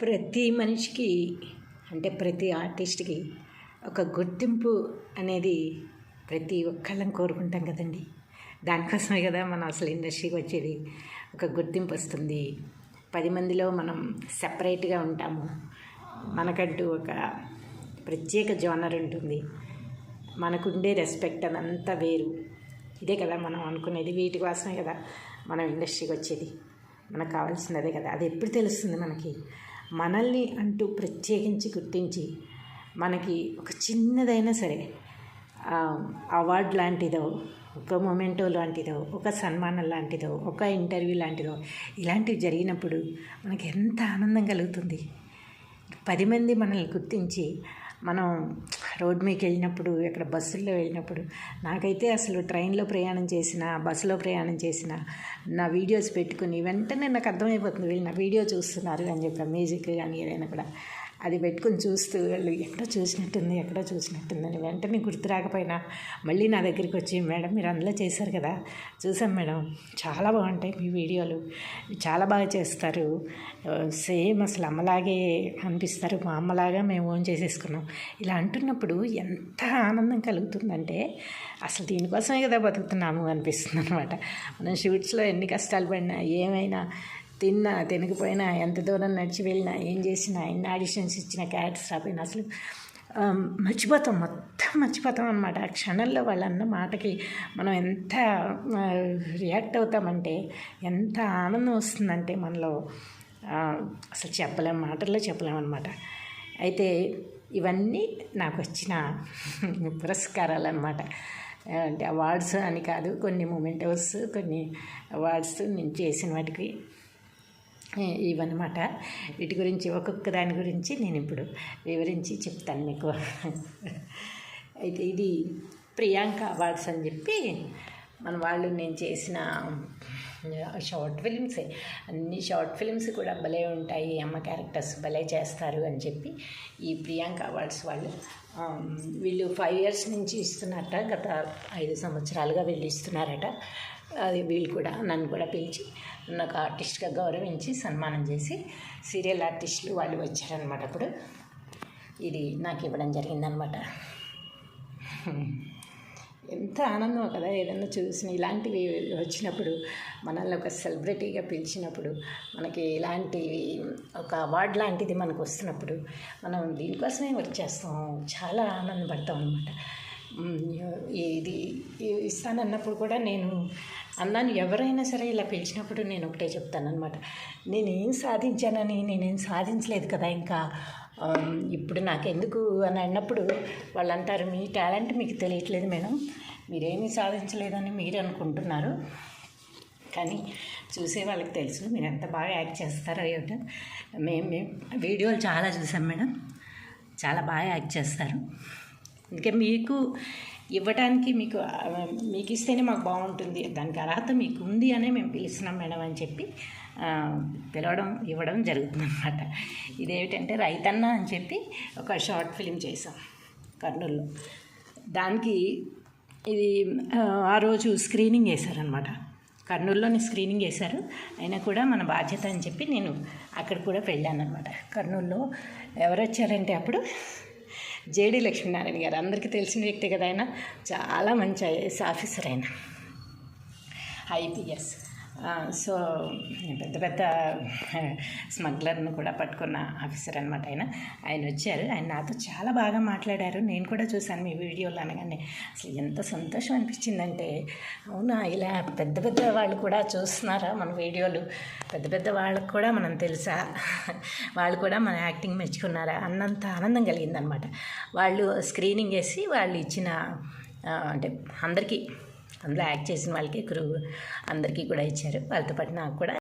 ప్రతి మనిషికి అంటే ప్రతి ఆర్టిస్ట్కి ఒక గుర్తింపు అనేది ప్రతి ఒక్కళ్ళం కోరుకుంటాం కదండి. దానికోసమే కదా మనం అసలు ఇండస్ట్రీకి వచ్చేది. ఒక గుర్తింపు వస్తుంది, 10 మందిలో మనం సెపరేట్గా ఉంటాము, మనకంటూ ఒక ప్రత్యేక జోనర్ ఉంటుంది, మనకుండే రెస్పెక్ట్ అదంతా వేరు. ఇదే కదా మనం అనుకునేది. వీటి కోసమే కదా మనం ఇండస్ట్రీకి వచ్చేది. మనకు కావాల్సింది అదే కదా. అది ఎప్పుడు తెలుస్తుంది మనకి? మనల్ని అంటూ ప్రత్యేకించి గుర్తించి మనకి ఒక చిన్నదైనా సరే అవార్డు లాంటిదో, ఒక మొమెంటో లాంటిదో, ఒక సన్మానం లాంటిదో, ఒక ఇంటర్వ్యూ లాంటిదో ఇలాంటివి జరిగినప్పుడు మనకి ఎంత ఆనందం కలుగుతుంది. 10 మంది మనల్ని గుర్తించి మనం రోడ్ మీదకి వెళ్ళినప్పుడు, ఎక్కడ బస్సుల్లో వెళ్ళినప్పుడు, నాకైతే అసలు ట్రైన్లో ప్రయాణం చేసిన, బస్సులో ప్రయాణం చేసిన నా వీడియోస్ పెట్టుకుని వెంటనే నాకు అర్థమైపోతుంది వీళ్ళు నా వీడియో చూస్తున్నారు అని చెప్పి. మ్యూజిక్ కానీ ఏదైనా కూడా అది పెట్టుకుని చూస్తూ వాళ్ళు ఎక్కడో చూసినట్టుందని వెంటనే గుర్తు రాకపోయినా మళ్ళీ నా దగ్గరికి వచ్చి, మేడం మీరు అందులో చేశారు కదా, చూసాం మేడం, చాలా బాగుంటాయి మీ వీడియోలు, చాలా బాగా చేస్తారు, సేమ్ అసలు అమ్మలాగే అనిపిస్తారు, మా అమ్మలాగా మేము ఓన్ చేసేసుకున్నాం, ఇలా అంటున్నప్పుడు ఎంత ఆనందం కలుగుతుందంటే అసలు దీనికోసమే కదా బతుకుతున్నాము అనిపిస్తుంది అనమాట. మనం షూట్స్లో ఎన్ని కష్టాలు పడినా, ఏమైనా తిన్నా తినకపోయినా, ఎంత దూరం నడిచి వెళ్ళినా, ఏం చేసినా, ఎన్ని ఆడిషన్స్ ఇచ్చినా, క్యారెక్టర్స్ రాపోయినా అసలు మొత్తం మర్చిపోతాం అనమాట. ఆ క్షణంలో వాళ్ళు అన్న మాటకి మనం ఎంత రియాక్ట్ అవుతామంటే, ఎంత ఆనందం వస్తుందంటే మనలో అసలు మాటల్లో చెప్పలేము అనమాట. అయితే ఇవన్నీ నాకు వచ్చిన పురస్కారాలు అనమాట. అంటే అవార్డ్స్ అని కాదు, కొన్ని మొమెంటోస్, కొన్ని అవార్డ్స్ నేను చేసిన వాటికి ఇవన్నమాట. వీటి గురించి ఒక్కొక్క దాని గురించి నేను ఇప్పుడు వివరించి చెప్తాను మీకు. అయితే ఇది ప్రియాంక అవార్డ్స్ అని చెప్పి మన వాళ్ళు నేను చేసిన షార్ట్ ఫిలిమ్సే, అన్ని షార్ట్ ఫిలిమ్స్ కూడా భలే ఉంటాయి, అమ్మ క్యారెక్టర్స్ భలే చేస్తారు అని చెప్పి ఈ ప్రియాంక అవార్డ్స్ వాళ్ళు వీళ్ళు 5 years నుంచి ఇస్తున్నారట. గత 5 సంవత్సరాలుగా వీళ్ళు ఇస్తున్నారట. అది వీళ్ళు కూడా నన్ను కూడా పిలిచి నాకు ఆర్టిస్ట్గా గౌరవించి సన్మానం చేసి సీరియల్ ఆర్టిస్టులు వాళ్ళు వచ్చారనమాట. అప్పుడు ఇది నాకు ఇవ్వడం జరిగిందనమాట. ఎంత ఆనందం కదా ఏదైనా చూసిన ఇలాంటివి వచ్చినప్పుడు, మనల్ని ఒక సెలబ్రిటీగా పిలిచినప్పుడు, మనకి ఇలాంటి ఒక అవార్డు లాంటిది మనకు వస్తున్నప్పుడు మనం దీనికోసమే వర్క్ చేస్తాం, చాలా ఆనందపడతాం అనమాట. ఇది ఇస్తానన్నప్పుడు కూడా నేను అన్నాను, ఎవరైనా సరే ఇలా పిలిచినప్పుడు నేను ఒకటే చెప్తానమాట, నేనేం సాధించలేదు కదా ఇంకా, ఇప్పుడు నాకెందుకు అని అన్నప్పుడు వాళ్ళు అంటారు, మీ టాలెంట్ మీకు తెలియట్లేదు మేడం, మీరేమీ సాధించలేదని మీరు అనుకుంటున్నారు, కానీ చూసే వాళ్ళకి తెలుసు మీరు ఎంత బాగా యాక్ట్ చేస్తారో ఏమిటో. మేము వీడియోలు చాలా చూసాం మేడం, చాలా బాగా యాక్ట్ చేస్తారు, అందుకే మీకు ఇవ్వడానికి మీకు ఇస్తేనే మాకు బాగుంటుంది, దానికి అర్హత మీకు ఉంది అనే మేము పిలుస్తున్నాం మేడం అని చెప్పి ఇవ్వడం జరుగుతుందన్నమాట. ఇదేమిటంటే రైతన్న అని చెప్పి ఒక షార్ట్ ఫిలిం చేసాం కర్నూలులో. దానికి ఇది ఆ రోజు స్క్రీనింగ్ వేశారనమాట, కర్నూలులోని స్క్రీనింగ్ వేశారు. అయినా కూడా మన బాధ్యత అని చెప్పి నేను అక్కడ కూడా వెళ్ళాను అనమాట. కర్నూలులో ఎవరు వచ్చారంటే అప్పుడు జేడి లక్ష్మీనారాయణ గారు, అందరికీ తెలిసిన వ్యక్తి కదా, ఆయన చాలా మంచి ఐఏఎస్ ఆఫీసర్, ఆయన IPS. సో పెద్ద స్మగ్లర్ను కూడా పట్టుకున్న ఆఫీసర్ అనమాట ఆయన వచ్చారు. ఆయన నాతో చాలా బాగా మాట్లాడారు, నేను కూడా చూశాను మీ వీడియోలు అనగానే అసలు ఎంత సంతోషం అనిపించిందంటే, అవునా ఇలా పెద్ద వాళ్ళు కూడా చూస్తున్నారా మన వీడియోలు, పెద్ద వాళ్ళకు కూడా మనం తెలుసా, వాళ్ళు కూడా మన యాక్టింగ్ మెచ్చుకున్నారా అన్నంత ఆనందం కలిగిందనమాట. వాళ్ళు స్క్రీనింగ్ వేసి వాళ్ళు ఇచ్చిన అంటే అందరికీ, అందులో యాక్ట్ చేసిన వాళ్ళకి అందరికీ కూడా ఇచ్చారు, వాళ్ళతో పాటు నాకు కూడా